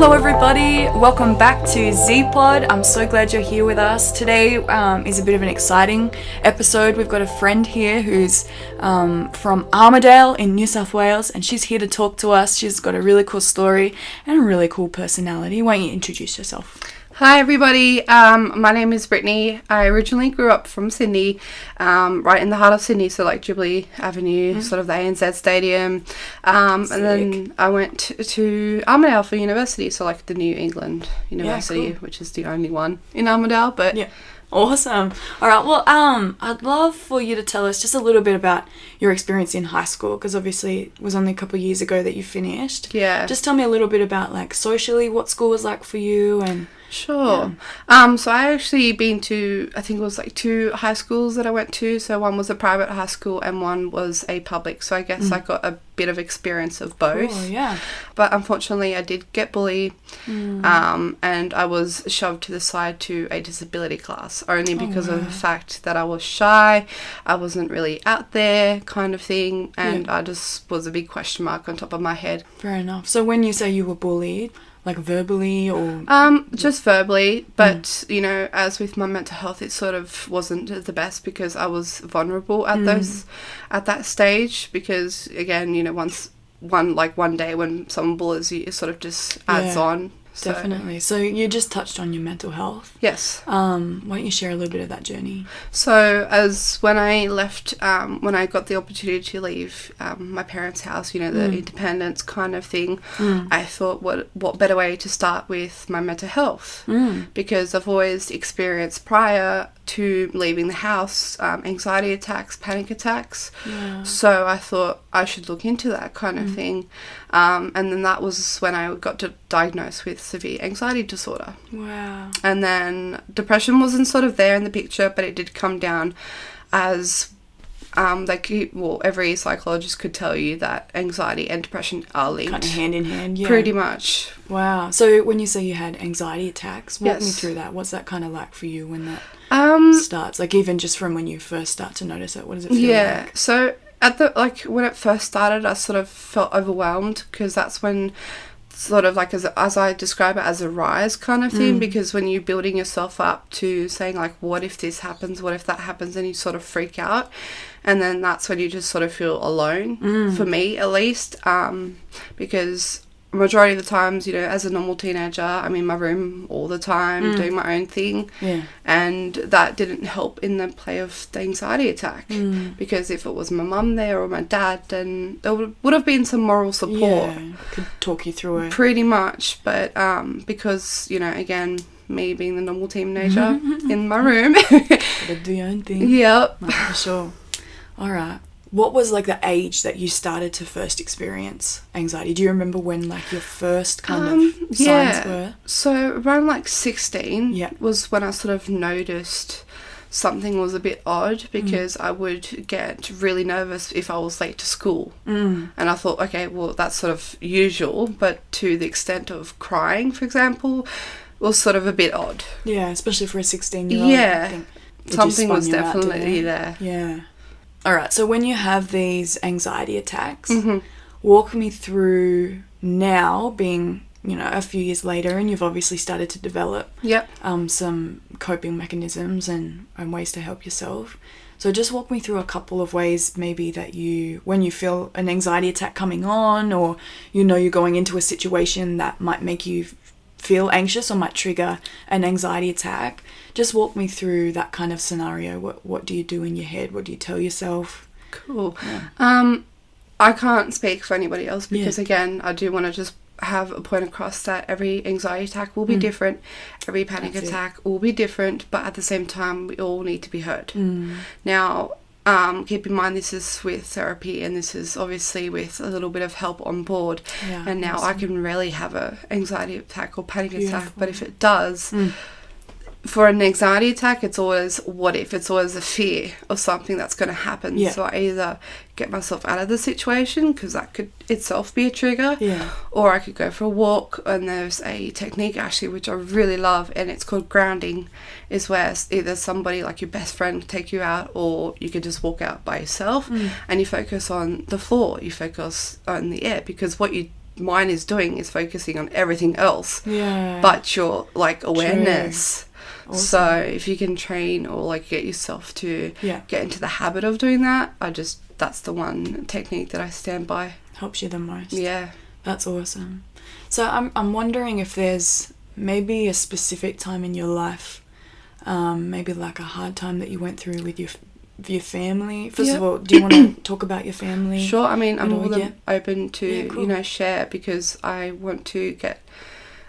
Hello everybody, welcome back to Z-Pod. I'm so glad you're here with us. Today is a bit of an exciting episode. We've got a friend here who's from Armidale in New South Wales, and she's here to talk to us. She's got a really cool story and a really cool personality. Why don't you introduce yourself? Hi everybody, my name is Brittany. I originally grew up from Sydney, right in the heart of Sydney, so like Jubilee Avenue, sort of the ANZ Stadium, and then I went to Armidale for university, so like the New England University, cool. which is the only one in Armidale, but yeah. Awesome. All right. Well, I'd love for you to tell us just a little bit about your experience in high school, because obviously it was only a couple of years ago that you finished. Yeah. Just tell me a little bit about like socially what school was like for you and. Sure. Yeah. So I actually been to, I think it was like 2 high schools that I went to. So one was a private high school and one was a public. So I guess I got a bit of experience of both. Cool, yeah. But unfortunately I did get bullied, and I was shoved to the side to a disability class only because of the fact that I was shy. I wasn't really out there kind of thing, and I just was a big question mark on top of my head. Fair enough. So when you say you were bullied, like verbally or just verbally, but you know, as with my mental health, it sort of wasn't the best because I was vulnerable at that stage, because again, you know, one day when someone bullies you, it sort of just adds on. So. Definitely. So you just touched on your mental health. Yes. Why don't you share a little bit of that journey? So when I left, when I got the opportunity to leave my parents' house, you know, the independence kind of thing, I thought what better way to start with my mental health, because I've always experienced prior to leaving the house anxiety attacks, panic attacks. Yeah. So I thought I should look into that kind of thing. And then that was when I got diagnosed with severe anxiety disorder. Wow. And then depression wasn't sort of there in the picture, but it did come down as every psychologist could tell you that anxiety and depression are linked. Kind of hand in hand, yeah. Pretty much. Wow. So when you say you had anxiety attacks, walk me through that. What's that kind of like for you when that starts? Like even just from when you first start to notice it, what does it feel like? Yeah. So when it first started, I sort of felt overwhelmed, because that's when sort of like as I describe it as a rise kind of thing, because when you're building yourself up to saying like, what if this happens, what if that happens, and you sort of freak out, and then that's when you just sort of feel alone, for me at least, because majority of the times, you know, as a normal teenager, I'm in my room all the time doing my own thing, and that didn't help in the play of the anxiety attack, because if it was my mum there or my dad, then there would have been some moral support, could talk you through it pretty much, but because, you know, again, me being the normal teenager in my room, gotta do your own thing. Yep. No, for sure. All right. What was like the age that you started to first experience anxiety? Do you remember when like your first kind of signs were? So around like 16 was when I sort of noticed something was a bit odd, because I would get really nervous if I was late to school. And I thought, okay, well, that's sort of usual, but to the extent of crying, for example, was sort of a bit odd. Yeah, especially for a 16-year-old. Yeah, something was definitely there. Yeah. All right, so when you have these anxiety attacks, walk me through now, being, you know, a few years later, and you've obviously started to develop some coping mechanisms and ways to help yourself. So just walk me through a couple of ways maybe that when you feel an anxiety attack coming on, or you know you're going into a situation that might make you feel anxious or might trigger an anxiety attack. Just walk me through that kind of scenario. What do you do in your head? What do you tell yourself? Cool. Yeah. I can't speak for anybody else, because again, I do want to just have a point across that every anxiety attack will be different, every panic attack will be different, but at the same time we all need to be heard. Now, keep in mind this is with therapy, and this is obviously with a little bit of help on board, and now I can rarely have a anxiety attack or panic attack, but if it does, for an anxiety attack, it's always what if, it's always a fear of something that's going to happen. So I either get myself out of the situation, because that could itself be a trigger, or I could go for a walk, and there's a technique actually which I really love, and it's called grounding, is where either somebody like your best friend can take you out, or you could just walk out by yourself, and you focus on the floor, you focus on the air, because what you mind is doing is focusing on everything else. Yeah. But your, like, awareness. Awesome. So if you can train or, like, get yourself to get into the habit of doing that, that's the one technique that I stand by. Helps you the most. Yeah. That's awesome. So I'm wondering if there's maybe a specific time in your life, maybe like a hard time that you went through with your family. First of all, do you want to talk about your family? Sure. I mean, I'm more than open to, share, because I want to get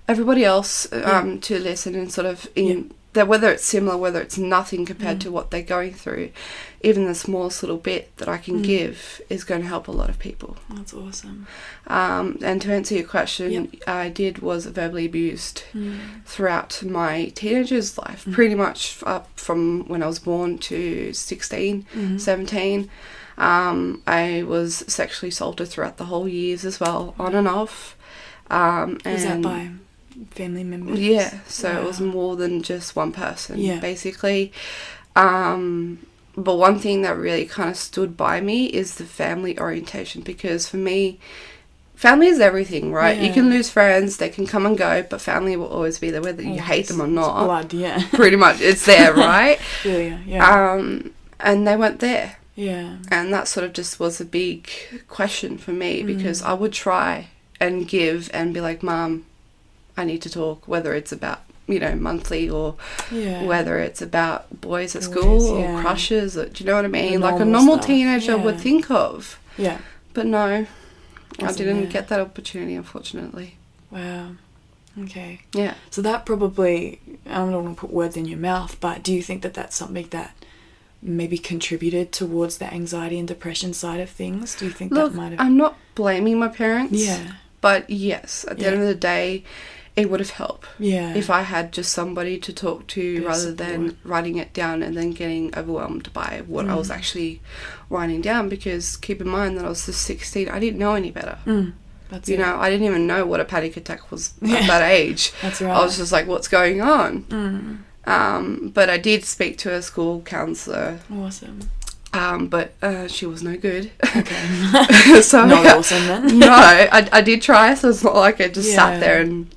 everybody else to listen and sort of that whether it's similar, whether it's nothing compared to what they're going through, even the smallest little bit that I can give is going to help a lot of people. That's awesome. And to answer your question, I was verbally abused throughout my teenager's life, pretty much up from when I was born to 16, 17. I was sexually assaulted throughout the whole years as well, on and off. Was that by family members? Yeah, so it was more than just one person, basically. But one thing that really kind of stood by me is the family orientation, because for me, family is everything, right? You can lose friends, they can come and go, but family will always be there, whether you hate them or not. Blood, yeah. Pretty much, it's there, right? Yeah. And they weren't there. Yeah. And that sort of just was a big question for me, because I would try and give and be like, Mum, I need to talk, whether it's about, monthly, or whether it's about boys at school or crushes, or, do you know what I mean? Like a normal teenager would think of. Yeah. But no, I didn't get that opportunity, unfortunately. Wow. Okay. Yeah. So that probably, I don't want to put words in your mouth, but do you think that that's something that maybe contributed towards the anxiety and depression side of things? Do you think that might have... I'm not blaming my parents. Yeah. But yes, at the end of the day, it would have helped. Yeah. If I had just somebody to talk to rather than writing it down and then getting overwhelmed by what I was actually writing down, because keep in mind that I was just 16, I didn't know any better. That's I didn't even know what a panic attack was at that age. That's right. I was just like, what's going on? But I did speak to a school counsellor. Awesome. But she was no good. Okay. So not awesome then. No, I did try, so it's not like I just sat there and...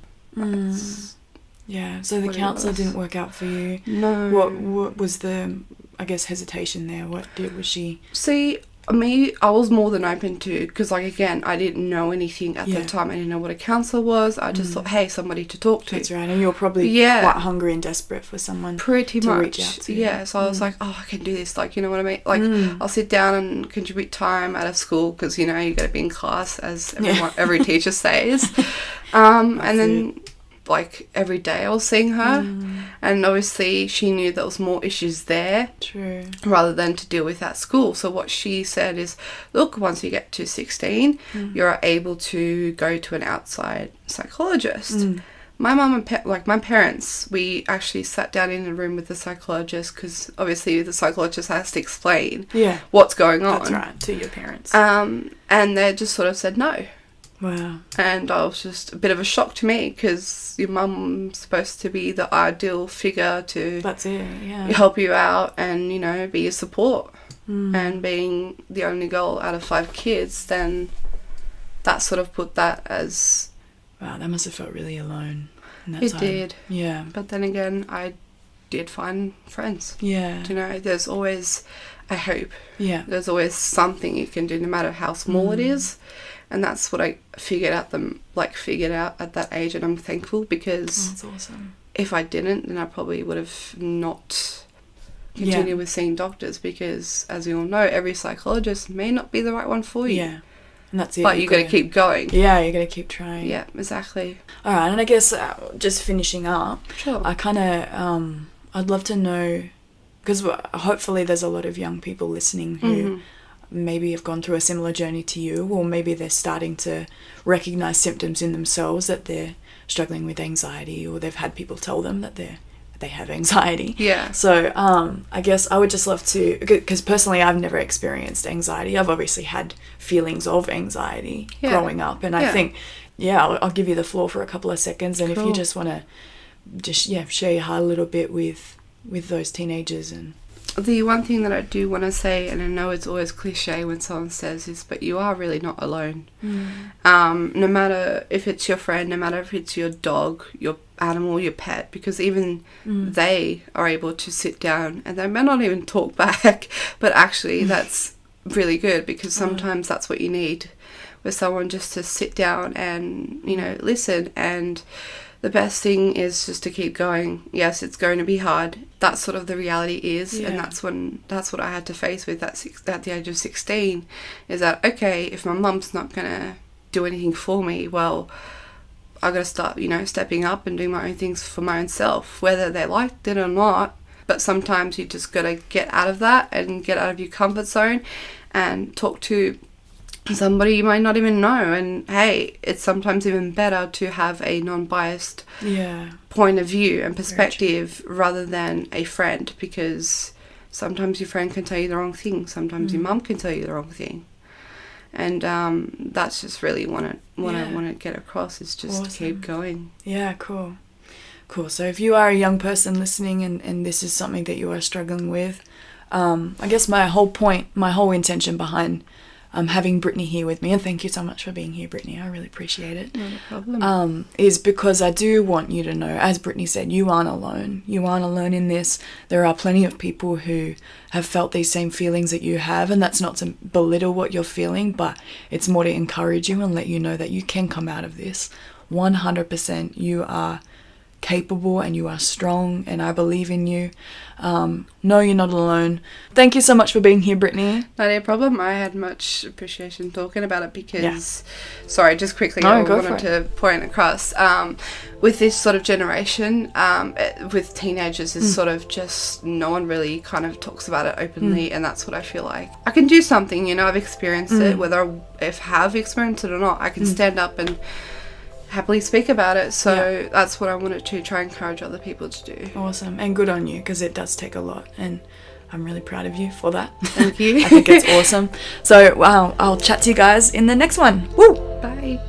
Yeah, so the counsellor didn't work out for you. No. What was the, I guess, hesitation there? Was she... See, me, I was more than open to, because, like, again, I didn't know anything at the time. I didn't know what a counsellor was. I just thought, hey, somebody to talk to. That's right, and you were probably quite hungry and desperate for someone to reach out to. Yeah, so I was like, oh, I can do this, like, you know what I mean? Like, I'll sit down and contribute time out of school, because, you got to be in class, as every teacher says. And then... like every day I was seeing her, and obviously she knew there was more issues there rather than to deal with at school. So what she said is, look, once you get to 16 you're able to go to an outside psychologist. My mum and my parents, we actually sat down in a room with the psychologist, because obviously the psychologist has to explain what's going on. That's right, to your parents. And they just sort of said no. Wow. And I was just a bit of a shock to me, because your mum's supposed to be the ideal figure to help you out and, be your support. And being the only girl out of 5 kids, then that sort of put that as... Wow, that must have felt really alone in that time. It did. Yeah. But then again, I did find friends. Yeah. There's always a hope. Yeah. There's always something you can do, no matter how small it is. And that's what I figured out at that age, and I'm thankful, because that's awesome. If I didn't, then I probably would have not continued with seeing doctors, because, as we all know, every psychologist may not be the right one for you. Yeah, and that's it. But you got to keep going. Yeah, you got to keep trying. Yeah, exactly. All right, and I guess just finishing up, I kind of, I'd love to know, because hopefully there's a lot of young people listening who maybe have gone through a similar journey to you, or maybe they're starting to recognize symptoms in themselves that they're struggling with anxiety, or they've had people tell them that they have anxiety. Yeah. So I guess I would just love to, because personally I've never experienced anxiety. I've obviously had feelings of anxiety growing up, and I think I'll give you the floor for a couple of seconds, and if you just want to share your heart a little bit with those teenagers and The one thing that I do want to say, and I know it's always cliche when someone says this, but you are really not alone. No matter if it's your friend, no matter if it's your dog, your animal, your pet, because even they are able to sit down and they may not even talk back, but actually that's really good, because sometimes that's what you need, with someone just to sit down and, you know, listen. And the best thing is just to keep going. Yes, it's going to be hard. That's sort of the reality is, and that's what I had to face with at the age of 16, is that, okay, if my mum's not going to do anything for me, well, I got to start, you know, stepping up and doing my own things for my own self, whether they liked it or not. But sometimes you just got to get out of that and get out of your comfort zone and talk to somebody you might not even know. And hey, it's sometimes even better to have a non-biased point of view and perspective rather than a friend, because sometimes your friend can tell you the wrong thing, sometimes your mum can tell you the wrong thing. And that's just really what I want to get across, is just to keep going. Yeah, cool. So if you are a young person listening and this is something that you are struggling with, I guess my whole intention behind having Brittany here with me, and thank you so much for being here, Brittany, I really appreciate it. No problem. Is because I do want you to know, as Brittany said, you aren't alone. You aren't alone in this. There are plenty of people who have felt these same feelings that you have, and that's not to belittle what you're feeling, but it's more to encourage you and let you know that you can come out of this. 100% you are capable and you are strong, and I believe in you. No, you're not alone. Thank you so much for being here, Brittany. Not a problem. I had much appreciation talking about it because sorry, just quickly, I wanted to point across with this sort of generation, with teenagers, is sort of just no one really kind of talks about it openly, and that's what I feel like I can do something, you know. I've experienced it, whether I have experienced it or not, I can stand up and happily speak about it. So that's what I wanted to try and encourage other people to do. Awesome. And good on you, because it does take a lot, and I'm really proud of you for that. Thank you. I think it's awesome. So I'll chat to you guys in the next one. Woo! Bye.